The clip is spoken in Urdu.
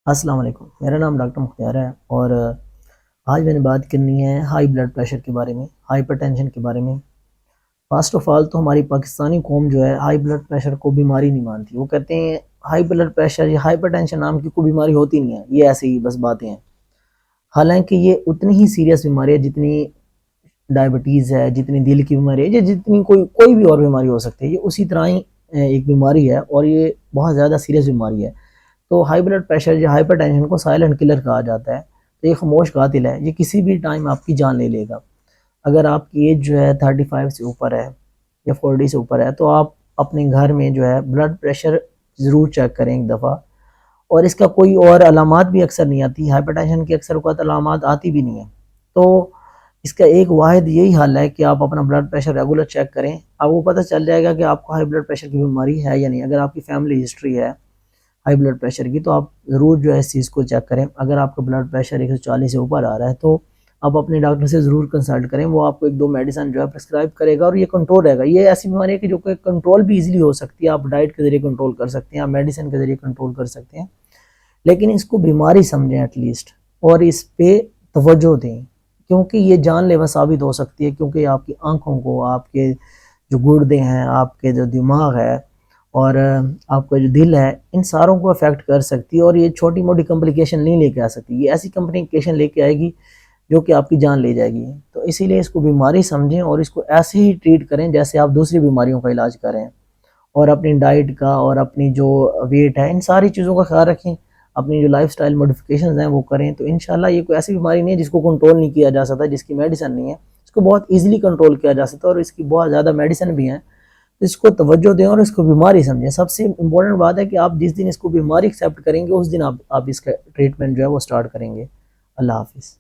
السلام علیکم، میرا نام ڈاکٹر مختار ہے اور آج میں نے بات کرنی ہے ہائی بلڈ پریشر کے بارے میں، ہائپر ٹینشن کے بارے میں۔ فرسٹ آف آل تو ہماری پاکستانی قوم جو ہے ہائی بلڈ پریشر کو بیماری نہیں مانتی، وہ کہتے ہیں ہائی بلڈ پریشر یا ہائپر ٹینشن نام کی کوئی بیماری ہوتی نہیں ہے، یہ ایسے ہی بس باتیں ہیں۔ حالانکہ یہ اتنی ہی سیریس بیماری ہے جتنی ڈائبٹیز ہے، جتنی دل کی بیماری ہے یا جتنی کوئی بھی اور بیماری ہو سکتی ہے، یہ اسی طرح ہی ایک بیماری ہے اور یہ بہت زیادہ سیریس بیماری ہے۔ تو ہائی بلڈ پریشر یا ہائپر ٹینشن کو سائلنٹ کلر کہا جاتا ہے، تو یہ خاموش قاتل ہے، یہ کسی بھی ٹائم آپ کی جان لے لے گا۔ اگر آپ کی ایج جو ہے 35 سے اوپر ہے یا 40 سے اوپر ہے تو آپ اپنے گھر میں جو ہے بلڈ پریشر ضرور چیک کریں ایک دفعہ، اور اس کا کوئی اور علامات بھی اکثر نہیں آتی، ہائپر ٹینشن کی اکثر اوقات علامات آتی بھی نہیں ہیں۔ تو اس کا ایک واحد یہی حل ہے کہ آپ اپنا بلڈ پریشر ریگولر چیک کریں، آپ کو پتہ چل جائے گا کہ آپ کو ہائی بلڈ پریشر کی بیماری ہے یا نہیں۔ اگر آپ کی فیملی ہسٹری ہے ہائی بلڈ پریشر کی تو آپ ضرور جو ہے اس چیز کو چیک کریں۔ اگر آپ کا بلڈ پریشر 140 سے اوپر آ رہا ہے تو آپ اپنے ڈاکٹر سے ضرور کنسلٹ کریں، وہ آپ کو 1-2 میڈیسن جو ہے پرسکرائب کرے گا اور یہ کنٹرول رہے گا۔ یہ ایسی بیماری ہے کہ جو کہ کنٹرول بھی ایزیلی ہو سکتی ہے، آپ ڈائٹ کے ذریعے کنٹرول کر سکتے ہیں، آپ میڈیسن کے ذریعے کنٹرول کر سکتے ہیں، لیکن اس کو بیماری سمجھیں ایٹ لیسٹ، اور اس پہ توجہ دیں، کیونکہ یہ جان لیوا ثابت ہو سکتی ہے، کیونکہ آپ کی آنکھوں کو، آپ کے جو گردے ہیں، آپ کے جو دماغ ہے اور آپ کا جو دل ہے، ان ساروں کو افیکٹ کر سکتی ہے، اور یہ چھوٹی موٹی کمپلیکیشن نہیں لے کے آ سکتی، یہ ایسی کمپلیکیشن لے کے آئے گی جو کہ آپ کی جان لے جائے گی۔ تو اسی لیے اس کو بیماری سمجھیں اور اس کو ایسے ہی ٹریٹ کریں جیسے آپ دوسری بیماریوں کا علاج کریں، اور اپنی ڈائٹ کا اور اپنی جو ویٹ ہے ان ساری چیزوں کا خیال رکھیں، اپنی جو لائف سٹائل موڈیفیکیشنز ہیں وہ کریں، تو انشاءاللہ یہ کوئی ایسی بیماری نہیں ہے جس کو کنٹرول نہیں کیا جا سکتا، جس کی میڈیسن نہیں ہے، اس کو بہت ایزیلی کنٹرول کیا جا سکتا ہے، اور اس کی بہت زیادہ میڈیسن بھی ہیں۔ اس کو توجہ دیں اور اس کو بیماری سمجھیں۔ سب سے امپورٹنٹ بات ہے کہ آپ جس دن اس کو بیماری ایکسیپٹ کریں گے اس دن آپ اس کا ٹریٹمنٹ جو ہے وہ سٹارٹ کریں گے۔ اللہ حافظ۔